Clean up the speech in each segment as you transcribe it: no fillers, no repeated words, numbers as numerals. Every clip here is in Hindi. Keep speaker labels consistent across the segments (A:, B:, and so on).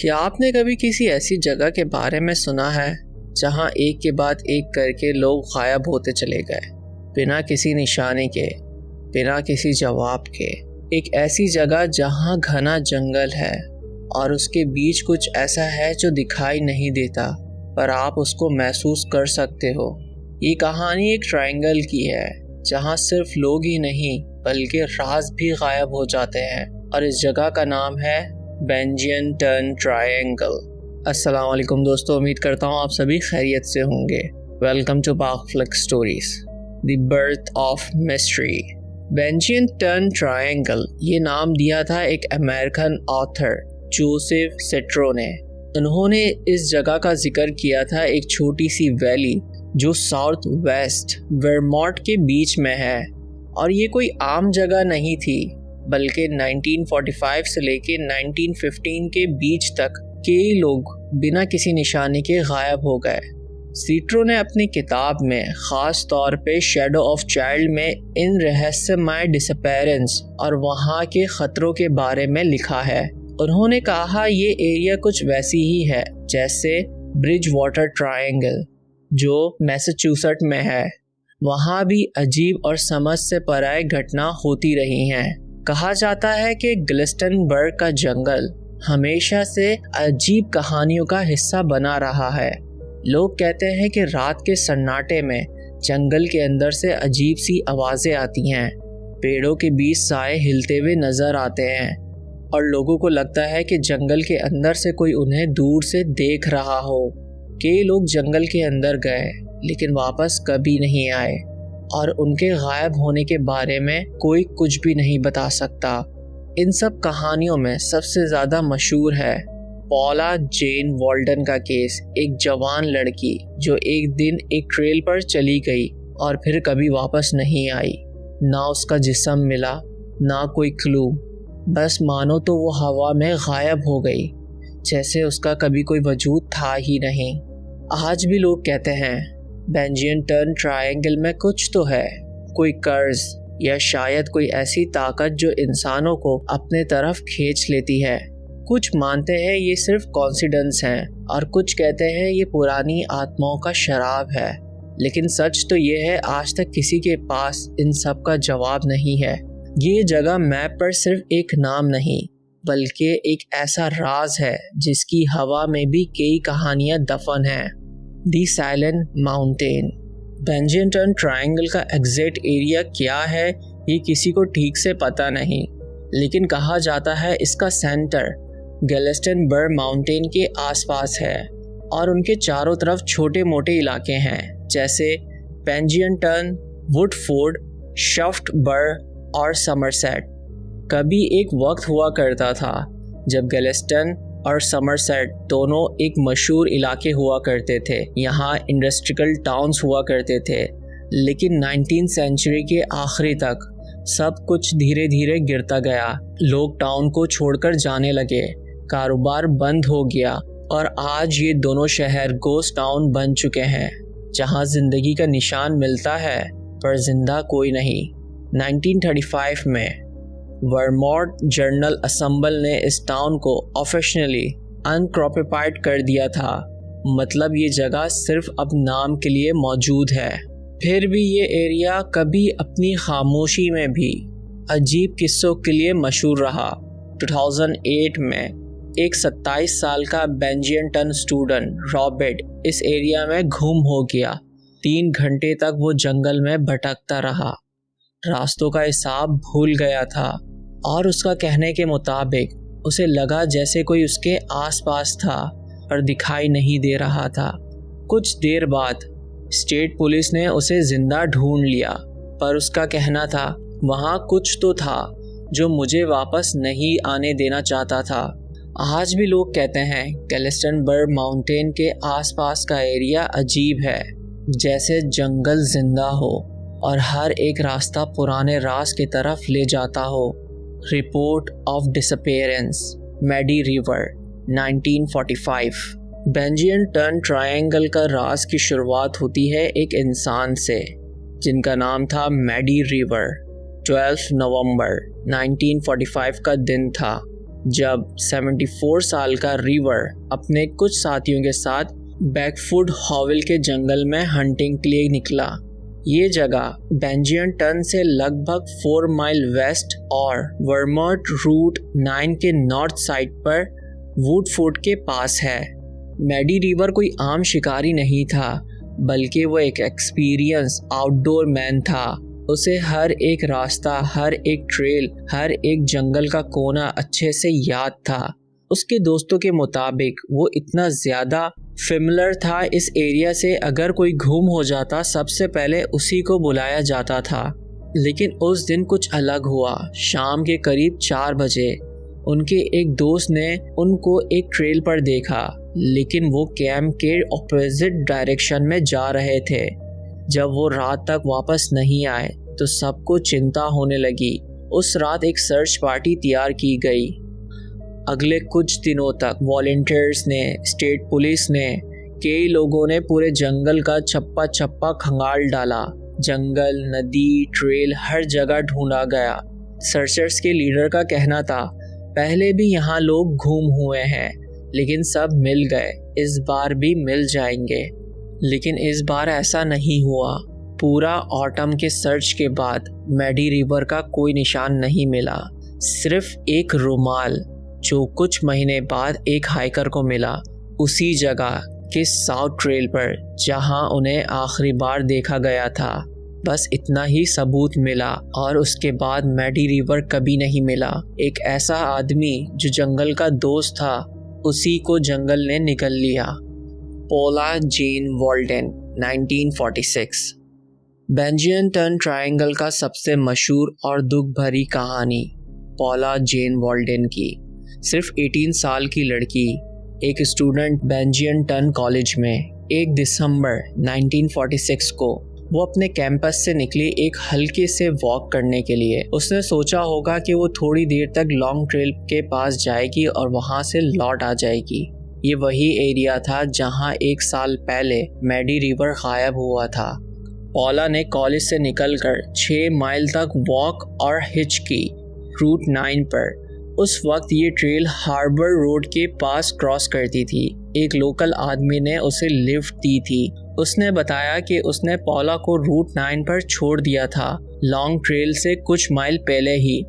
A: क्या आपने कभी किसी ऐसी जगह के बारे में सुना है जहां एक के बाद एक करके लोग गायब होते चले गए, बिना किसी निशाने के, बिना किसी जवाब के? एक ऐसी जगह जहां घना जंगल है और उसके बीच कुछ ऐसा है जो दिखाई नहीं देता, पर आप उसको महसूस कर सकते हो। ये कहानी एक ट्रायंगल की है जहां सिर्फ लोग ही नहीं बल्कि राज भी गायब हो जाते हैं, और इस जगह का नाम है बेंजियन टर्न ट्रायंगल। अस्सलाम वालेकुम दोस्तों, उम्मीद करता हूँ आप सभी खैरियत से होंगे। Welcome to Pakflix stories, the birth of mystery. Bennington Triangle ये नाम दिया था एक अमेरिकन ऑथर जोसेफ सेट्रो ने। उन्होंने इस जगह का जिक्र किया था एक छोटी सी वैली जो साउथ वेस्ट वर्मोंट के बीच में है, और ये कोई आम जगह नहीं थी, बल्कि 1945 से लेके 1915 के बीच तक कई लोग बिना किसी निशानी के गायब हो गए। सीट्रो ने अपनी किताब में ख़ास तौर पे शैडो ऑफ चाइल्ड में इन रहस्यमय डिसअपीयरेंस और वहाँ के ख़तरों के बारे में लिखा है। उन्होंने कहा ये एरिया कुछ वैसी ही है जैसे ब्रिज वाटर ट्रायंगल जो मैसाचुसेट्स में है। वहाँ भी अजीब और समझ से परे घटना होती रही हैं। कहा जाता है कि ग्लिस्टनबर्ग का जंगल हमेशा से अजीब कहानियों का हिस्सा बना रहा है। लोग कहते हैं कि रात के सन्नाटे में जंगल के अंदर से अजीब सी आवाज़ें आती हैं, पेड़ों के बीच साए हिलते हुए नज़र आते हैं, और लोगों को लगता है कि जंगल के अंदर से कोई उन्हें दूर से देख रहा हो। कई लोग जंगल के अंदर गए लेकिन वापस कभी नहीं आए, और उनके गायब होने के बारे में कोई कुछ भी नहीं बता सकता। इन सब कहानियों में सबसे ज़्यादा मशहूर है पॉला जेन वॉल्डन का केस, एक जवान लड़की जो एक दिन एक ट्रेल पर चली गई और फिर कभी वापस नहीं आई। ना उसका जिस्म मिला, ना कोई क्लू, बस मानो तो वो हवा में गायब हो गई, जैसे उसका कभी कोई वजूद था ही नहीं। आज भी लोग कहते हैं बेंजियन टर्न ट्रायंगल में कुछ तो है, कोई कर्ज या शायद कोई ऐसी ताकत जो इंसानों को अपने तरफ खींच लेती है। कुछ मानते हैं ये सिर्फ कॉन्सिडेंस है, और कुछ कहते हैं ये पुरानी आत्माओं का शराब है। लेकिन सच तो ये है, आज तक किसी के पास इन सब का जवाब नहीं है। ये जगह मैप पर सिर्फ एक नाम नहीं बल्कि एक ऐसा राज है जिसकी हवा में भी कई कहानियां दफन हैं। The Silent Mountain. Bennington Triangle का एग्जैक्ट एरिया क्या है ये किसी को ठीक से पता नहीं, लेकिन कहा जाता है इसका सेंटर ग्लिस्टनबर्ग माउंटेन के आसपास है, और उनके चारों तरफ छोटे मोटे इलाके हैं जैसे बेंजियन टर्न, वुडफोर्ड, शाफ्टबर्ग और समरसेट। कभी एक वक्त हुआ करता था जब ग्लिस्टन और समरसेट दोनों एक मशहूर इलाके हुआ करते थे। यहाँ इंडस्ट्रियल टाउन्स हुआ करते थे, लेकिन 19th सेंचुरी के आखिरी तक सब कुछ धीरे धीरे गिरता गया। लोग टाउन को छोड़कर जाने लगे, कारोबार बंद हो गया, और आज ये दोनों शहर गोस्ट टाउन बन चुके हैं जहाँ जिंदगी का निशान मिलता है पर जिंदा कोई नहीं। 1935 में वर्मोंट जर्नल असेंबल ने इस टाउन को ऑफिशियली अनऑक्युपाइड कर दिया था, मतलब ये जगह सिर्फ अब नाम के लिए मौजूद है। फिर भी ये एरिया कभी अपनी खामोशी में भी अजीब किस्सों के लिए मशहूर रहा। 2008 में एक 27 साल का बेंजियन टर्न स्टूडेंट रॉबर्ट इस एरिया में गुम हो गया। 3 घंटे तक वो जंगल में भटकता रहा, रास्तों का हिसाब भूल गया था, और उसका कहने के मुताबिक उसे लगा जैसे कोई उसके आसपास था पर दिखाई नहीं दे रहा था। कुछ देर बाद स्टेट पुलिस ने उसे जिंदा ढूंढ लिया, पर उसका कहना था वहाँ कुछ तो था जो मुझे वापस नहीं आने देना चाहता था। आज भी लोग कहते हैं ग्लिस्टनबर्ग माउंटेन के आसपास का एरिया अजीब है, जैसे जंगल जिंदा हो और हर एक रास्ता पुराने राज की तरफ ले जाता हो। Report of disappearance, Middie River, 1945। Bennington Triangle का राज की शुरुआत होती है एक इंसान से जिनका नाम था मैडी रिवर। 12 नवंबर 1945 का दिन था जब 74 साल का रिवर अपने कुछ साथियों के साथ बैकफुट हॉविल के जंगल में हंटिंग के लिए निकला। ये जगह बेंजियनटन से लगभग 4 माइल वेस्ट और वर्मोंट रूट 9 के नॉर्थ साइड पर वुडफोर्ड के पास है। मैडी रिवर कोई आम शिकारी नहीं था, बल्कि वो एक एक्सपीरियंस आउटडोर मैन था। उसे हर एक रास्ता, हर एक ट्रेल, हर एक जंगल का कोना अच्छे से याद था। उसके दोस्तों के मुताबिक वो इतना ज़्यादा फेमिलियर था इस एरिया से, अगर कोई गुम हो जाता सबसे पहले उसी को बुलाया जाता था। लेकिन उस दिन कुछ अलग हुआ। शाम के करीब 4 बजे उनके एक दोस्त ने उनको एक ट्रेल पर देखा, लेकिन वो कैंप के ऑपोजिट डायरेक्शन में जा रहे थे। जब वो रात तक वापस नहीं आए तो सबको चिंता होने लगी। उस रात एक सर्च पार्टी तैयार की गई। अगले कुछ दिनों तक वॉलंटियर्स ने, स्टेट पुलिस ने, कई लोगों ने पूरे जंगल का छप्पा छप्पा खंगाल डाला। जंगल, नदी, ट्रेल, हर जगह ढूंढा गया। सर्चर्स के लीडर का कहना था, पहले भी यहाँ लोग गुम हुए हैं, लेकिन सब मिल गए, इस बार भी मिल जाएंगे। लेकिन इस बार ऐसा नहीं हुआ। पूरा ऑटम के सर्च के बाद मैडी रिवर का कोई निशान नहीं मिला, सिर्फ एक रुमाल जो कुछ महीने बाद एक हाइकर को मिला, उसी जगह के साउथ ट्रेल पर जहां उन्हें आखिरी बार देखा गया था। बस इतना ही सबूत मिला और उसके बाद मैडी रिवर कभी नहीं मिला। एक ऐसा आदमी जो जंगल का दोस्त था, उसी को जंगल ने निगल लिया। पॉला जेन वॉल्डेन, 1946। बेंजियनटन ट्रायंगल का सबसे मशहूर और दुख भरी कहानी पॉला जेन वॉल्डेन की। सिर्फ 18 साल की लड़की, एक स्टूडेंट बेंजियनटन कॉलेज में। 1 दिसंबर 1946 को वो अपने कैंपस से निकली एक हल्के से वॉक करने के लिए। उसने सोचा होगा कि वो थोड़ी देर तक लॉन्ग ट्रेल के पास जाएगी और वहाँ से लौट आ जाएगी। ये वही एरिया था जहाँ 1 साल पहले मैडी रिवर गायब हुआ था। पॉला ने कॉलेज से निकलकर 6 माइल तक वॉक और हिच की रूट 9 पर। उस वक्त ये ट्रेल हार्बर रोड के पास क्रॉस करती थी। एक लोकल आदमी ने उसे लिफ्ट दी थी। उसने बताया कि उसने पॉला को रूट 9 पर छोड़ दिया था, लॉन्ग ट्रेल से कुछ माइल पहले ही।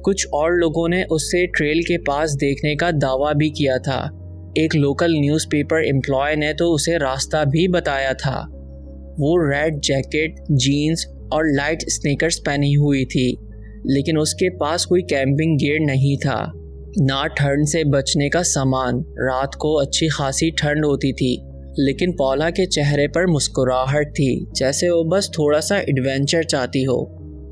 A: कुछ और लोगों ने उसे ट्रेल के पास देखने का दावा भी किया था। एक लोकल न्यूज़पेपर एम्प्लॉय ने तो उसे रास्ता भी बताया था। वो रेड जैकेट, जीन्स और लाइट स्नीकर्स पहनी हुई थी, लेकिन उसके पास कोई कैंपिंग गियर नहीं था, ना ठंड से बचने का सामान। रात को अच्छी खासी ठंड होती थी, लेकिन पॉला के चेहरे पर मुस्कुराहट थी, जैसे वो बस थोड़ा सा एडवेंचर चाहती हो।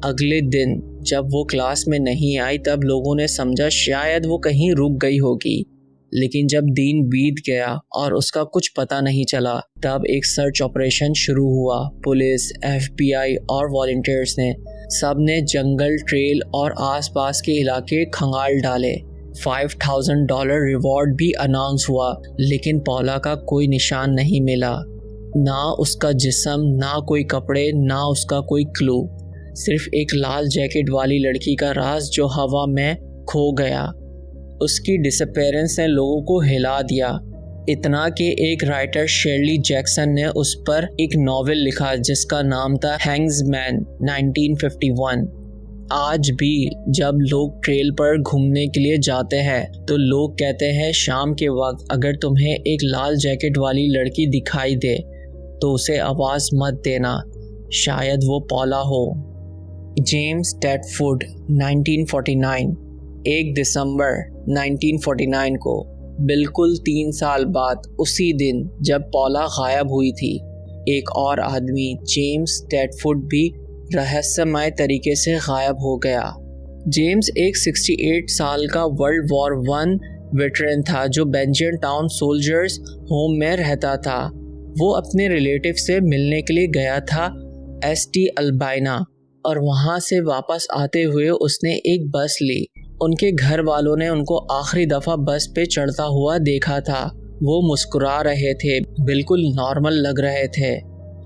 A: अगले दिन जब वो क्लास में नहीं आई तब लोगों ने समझा शायद वो कहीं रुक गई होगी, लेकिन जब दिन बीत गया और उसका कुछ पता नहीं चला, तब एक सर्च ऑपरेशन शुरू हुआ। पुलिस, FBI और वॉलंटियर्स ने सबने जंगल, ट्रेल और आसपास के इलाके खंगाल डाले। $5,000 रिवॉर्ड भी अनाउंस हुआ, लेकिन पॉला का कोई निशान नहीं मिला। ना उसका जिस्म, ना कोई कपड़े, ना उसका कोई क्लू। सिर्फ एक लाल जैकेट वाली लड़की का राज जो हवा में खो गया। उसकी डिसअपेरेंस ने लोगों को हिला दिया, इतना कि एक राइटर शेरली जैक्सन ने उस पर एक नॉवेल लिखा जिसका नाम था हैंग्समैन 1951। आज भी जब लोग ट्रेल पर घूमने के लिए जाते हैं तो लोग कहते हैं शाम के वक्त अगर तुम्हें एक लाल जैकेट वाली लड़की दिखाई दे तो उसे आवाज़ मत देना, शायद वो पॉला हो। James Tedford 1949। 1 दिसंबर 1949 को, बिल्कुल 3 साल बाद, उसी दिन जब पॉला गायब हुई थी, एक और आदमी जेम्स टेडफोर्ड भी रहस्यमय तरीके से गायब हो गया। जेम्स एक 68 साल का वर्ल्ड वॉर 1 वेटरन था जो बेंजियनटाउन सोल्जर्स होम में रहता था। वो अपने रिलेटिव से मिलने के लिए गया था ST अल्बाइना, और वहाँ से वापस आते हुए उसने एक बस ली। उनके घर वालों ने उनको आखिरी दफ़ा बस पे चढ़ता हुआ देखा था। वो मुस्कुरा रहे थे, बिल्कुल नॉर्मल लग रहे थे।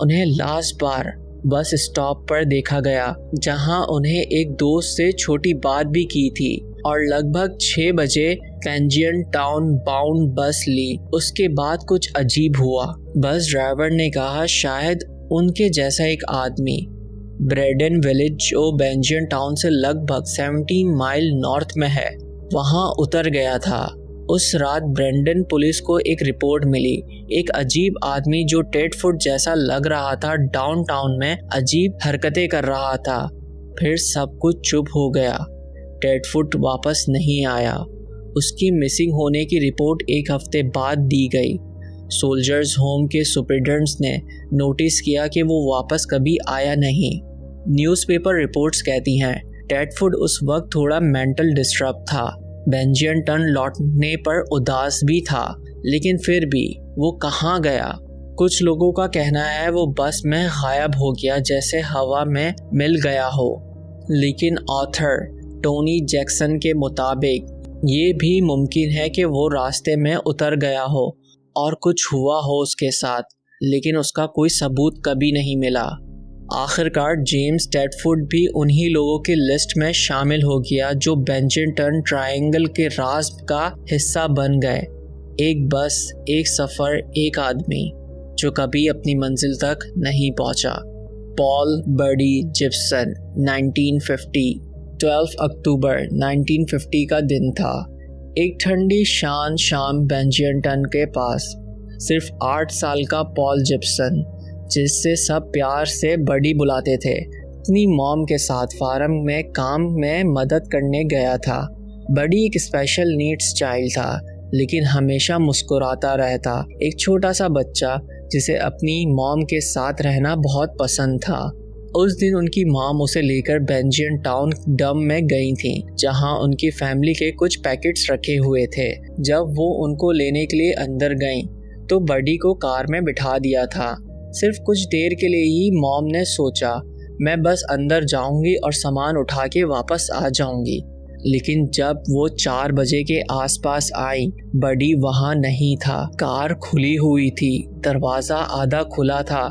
A: उन्हें लास्ट बार बस स्टॉप पर देखा गया, जहां उन्हें एक दोस्त से छोटी बात भी की थी। और लगभग 6 बजे पेंजियन टाउन बाउंड बस ली। उसके बाद कुछ अजीब हुआ। बस ड्राइवर ने कहा शायद उनके जैसा एक आदमी ब्रेडन विलेज, जो बेंजियन टाउन से लगभग 17 माइल नॉर्थ में है, वहां उतर गया था। उस रात ब्रेंडन पुलिस को एक रिपोर्ट मिली। एक अजीब आदमी जो टेडफुट जैसा लग रहा था डाउनटाउन में अजीब हरकतें कर रहा था। फिर सब कुछ चुप हो गया। टेडफुट वापस नहीं आया। उसकी मिसिंग होने की रिपोर्ट एक हफ्ते बाद दी गई। सोल्जर्स होम के सुपरिटेंडेंट्स ने नोटिस किया कि वो वापस कभी आया नहीं। न्यूज़पेपर रिपोर्ट्स कहती हैं टेडफुट उस वक्त थोड़ा मेंटल डिस्टर्ब था। बेंजियन टन लौटने पर उदास भी था, लेकिन फिर भी वो कहाँ गया? कुछ लोगों का कहना है वो बस में गायब हो गया, जैसे हवा में मिल गया हो। लेकिन ऑथर टोनी जैक्सन के मुताबिक ये भी मुमकिन है कि वो रास्ते में उतर गया हो और कुछ हुआ हो उसके साथ, लेकिन उसका कोई सबूत कभी नहीं मिला। आखिरकार जेम्स टेडफुट भी उन्हीं लोगों की लिस्ट में शामिल हो गया जो बेंजियन टन ट्रायंगल के राज का हिस्सा बन गए। एक बस, एक सफ़र, एक आदमी जो कभी अपनी मंजिल तक नहीं पहुंचा। पॉल बडी जिप्सन 1950। 12 अक्टूबर 1950 का दिन था। एक ठंडी शाम बेंजियन टन के पास सिर्फ 8 साल का पॉल जिप्सन, जिससे सब प्यार से बडी बुलाते थे, अपनी मॉम के साथ फार्म में काम में मदद करने गया था। बडी एक स्पेशल नीड्स चाइल्ड था, लेकिन हमेशा मुस्कुराता रहता। एक छोटा सा बच्चा जिसे अपनी मॉम के साथ रहना बहुत पसंद था। उस दिन उनकी मॉम उसे लेकर बेंजियन टाउन डम में गई थी, जहां उनकी फैमिली के कुछ पैकेट्स रखे हुए थे। जब वो उनको लेने के लिए अंदर गईं, तो बडी को कार में बिठा दिया था। सिर्फ कुछ देर के लिए ही मॉम ने सोचा मैं बस अंदर जाऊंगी और सामान उठा के वापस आ जाऊंगी। लेकिन जब वो 4 बजे के आसपास आई, बडी वहां नहीं था। कार खुली हुई थी, दरवाज़ा आधा खुला था,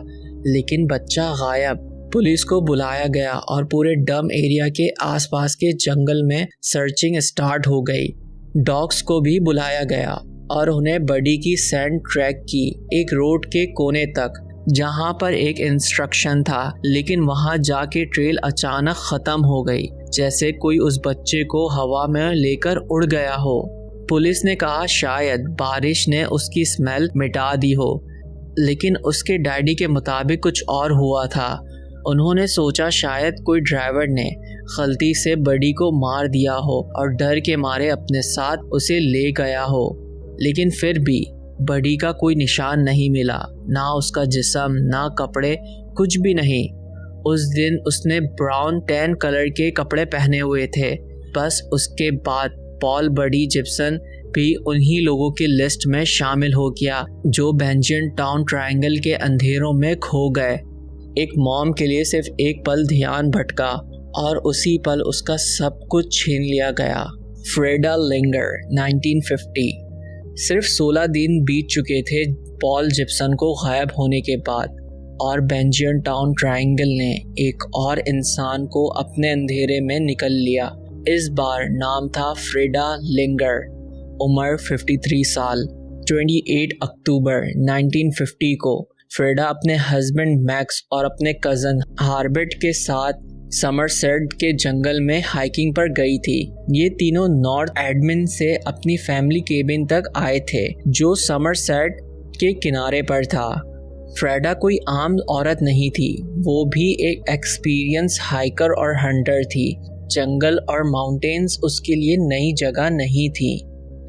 A: लेकिन बच्चा गायब। पुलिस को बुलाया गया और पूरे डम एरिया के आसपास के जंगल में सर्चिंग स्टार्ट हो गई। डॉग्स को भी बुलाया गया और उन्हें बडी की सेंट ट्रैक की एक रोड के कोने तक, जहां पर एक इंस्ट्रक्शन था, लेकिन वहां जाके ट्रेल अचानक ख़त्म हो गई, जैसे कोई उस बच्चे को हवा में लेकर उड़ गया हो। पुलिस ने कहा शायद बारिश ने उसकी स्मेल मिटा दी हो, लेकिन उसके डैडी के मुताबिक कुछ और हुआ था। उन्होंने सोचा शायद कोई ड्राइवर ने गलती से बडी को मार दिया हो और डर के मारे अपने साथ उसे ले गया हो। लेकिन फिर भी बडी का कोई निशान नहीं मिला, ना उसका जिस्म, ना कपड़े, कुछ भी नहीं। उस दिन उसने ब्राउन टैन कलर के कपड़े पहने हुए थे। बस उसके बाद पॉल बडी जिप्सन भी उन्हीं लोगों की लिस्ट में शामिल हो गया जो बेंजियन टाउन ट्रायंगल के अंधेरों में खो गए। एक मॉम के लिए सिर्फ एक पल ध्यान भटका और उसी पल उसका सब कुछ छीन लिया गया। Freda Linger 1950। सिर्फ 16 दिन बीत चुके थे पॉल जिप्सन को गायब होने के बाद, और बेंजियन टाउन ट्रायंगल ने एक और इंसान को अपने अंधेरे में निकल लिया। इस बार नाम था फ्रेडा लिंगर, उम्र 53 साल। 28 अक्टूबर 1950 को फ्रेडा अपने हस्बैंड मैक्स और अपने कज़न हार्बर्ट के साथ समरसेट के जंगल में हाइकिंग पर गई थी। ये तीनों नॉर्थ एडमिन से अपनी फैमिली केबिन तक आए थे, जो समरसेट के किनारे पर था। फ्रेडा कोई आम औरत नहीं थी, वो भी एक एक्सपीरियंस हाइकर और हंटर थी। जंगल और माउंटेन्स उसके लिए नई जगह नहीं थी।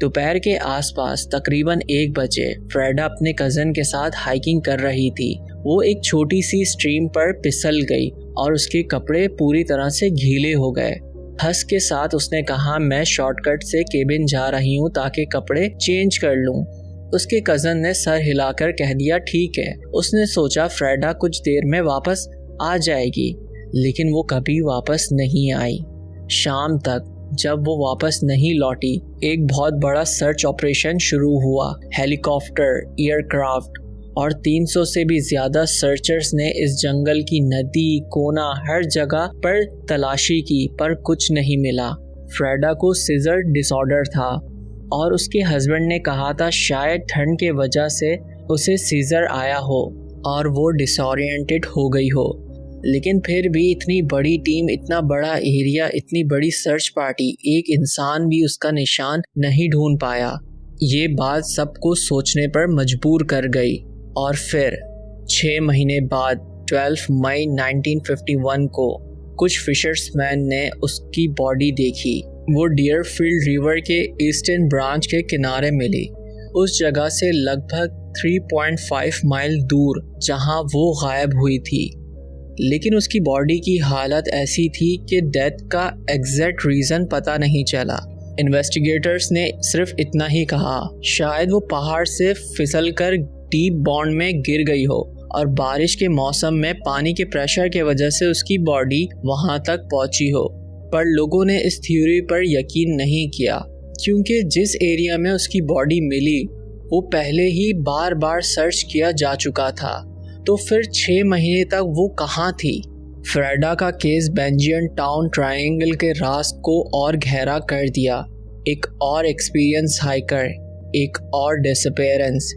A: दोपहर के आसपास तकरीबन 1 बजे फ्रेडा अपने कज़न के साथ हाइकिंग कर रही थी। वो एक छोटी सी स्ट्रीम पर फिसल गई और उसके कपड़े पूरी तरह से गीले हो गए। हंस के साथ उसने कहा, मैं शॉर्टकट से केबिन जा रही हूँ ताकि कपड़े चेंज कर लूँ। उसके कज़न ने सर हिलाकर कह दिया ठीक है। उसने सोचा फ्रेडा कुछ देर में वापस आ जाएगी, लेकिन वो कभी वापस नहीं आई। शाम तक जब वो वापस नहीं लौटी, एक बहुत बड़ा सर्च ऑपरेशन शुरू हुआ। हेलीकॉप्टर, एयरक्राफ्ट और 300 से भी ज़्यादा सर्चर्स ने इस जंगल की नदी, कोना, हर जगह पर तलाशी की, पर कुछ नहीं मिला। फ्रेडा को सीजर डिसऑर्डर था और उसके हस्बैंड ने कहा था शायद ठंड के वजह से उसे सीजर आया हो और वो डिसओरिएंटेड हो गई हो। लेकिन फिर भी इतनी बड़ी टीम, इतना बड़ा एरिया, इतनी बड़ी सर्च पार्टी, एक इंसान भी उसका निशान नहीं ढूंढ पाया। ये बात सबको सोचने पर मजबूर कर गई। और फिर 6 महीने बाद 12 मई 1951 को कुछ फिशर्समैन ने उसकी बॉडी देखी। वो डियरफील्ड रिवर के ईस्टर्न ब्रांच के किनारे मिली, उस जगह से लगभग 3.5 माइल दूर जहां वो गायब हुई थी। लेकिन उसकी बॉडी की हालत ऐसी थी कि डेथ का एग्जैक्ट रीज़न पता नहीं चला। इन्वेस्टिगेटर्स ने सिर्फ इतना ही कहा, शायद वो पहाड़ से फिसलकर डीप बॉन्ड में गिर गई हो और बारिश के मौसम में पानी के प्रेशर के वजह से उसकी बॉडी वहां तक पहुंची हो। पर लोगों ने इस थ्योरी पर यकीन नहीं किया, क्योंकि जिस एरिया में उसकी बॉडी मिली वो पहले ही बार बार सर्च किया जा चुका था। तो फिर 6 महीने तक वो कहाँ थी? फ्रेडा का केस बेंजियन टाउन ट्रायंगल के राज को और गहरा कर दिया। एक और एक्सपीरियंस हाइकर, एक और डिसअपीयरेंस,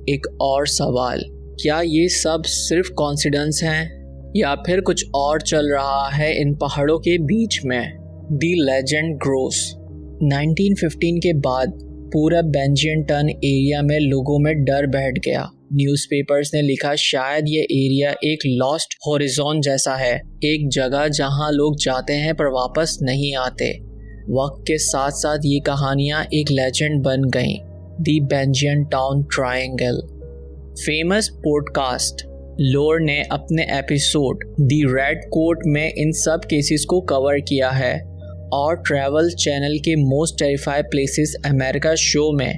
A: एक और सवाल, क्या ये सब सिर्फ कॉन्सिडेंस हैं या फिर कुछ और चल रहा है इन पहाड़ों के बीच में? The legend gross. 1915 के बाद पूरा बेंजियन टन एरिया में लोगों में डर बैठ गया। न्यूज़पेपर्स ने लिखा शायद ये एरिया एक लॉस्ट हॉरिजॉन जैसा है, एक जगह जहां लोग जाते हैं पर वापस नहीं आते। वक्त के साथ साथ ये कहानियां एक लेजेंड बन गईं। The Bennington Triangle. Famous podcast Lore ने अपने एपिसोड द रेड कोट में इन सब केसेस को कवर किया है और ट्रैवल चैनल के most terrified places America show में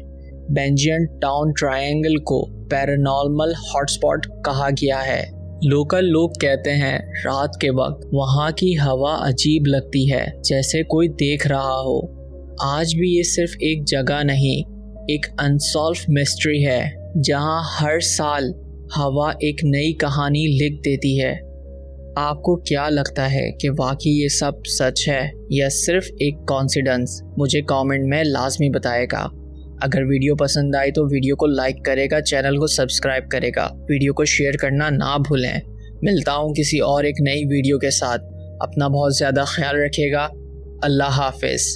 A: बेंजियन टाउन ट्रायंगल को पैरानॉर्मल हॉटस्पॉट कहा गया है। लोकल लोग कहते हैं रात के वक्त वहाँ की हवा अजीब लगती है, जैसे कोई देख रहा हो। आज भी ये सिर्फ एक जगह नहीं, एक अनसॉल्व मिस्ट्री है जहाँ हर साल हवा एक नई कहानी लिख देती है। आपको क्या लगता है कि वाकई ये सब सच है या सिर्फ एक कॉन्सिडेंस? मुझे कमेंट में लाजमी बताएगा। अगर वीडियो पसंद आई तो वीडियो को लाइक करेगा, चैनल को सब्सक्राइब करेगा, वीडियो को शेयर करना ना भूलें। मिलता हूँ किसी और एक नई वीडियो के साथ। अपना बहुत ज़्यादा ख्याल रखिएगा। अल्लाह हाफिज़।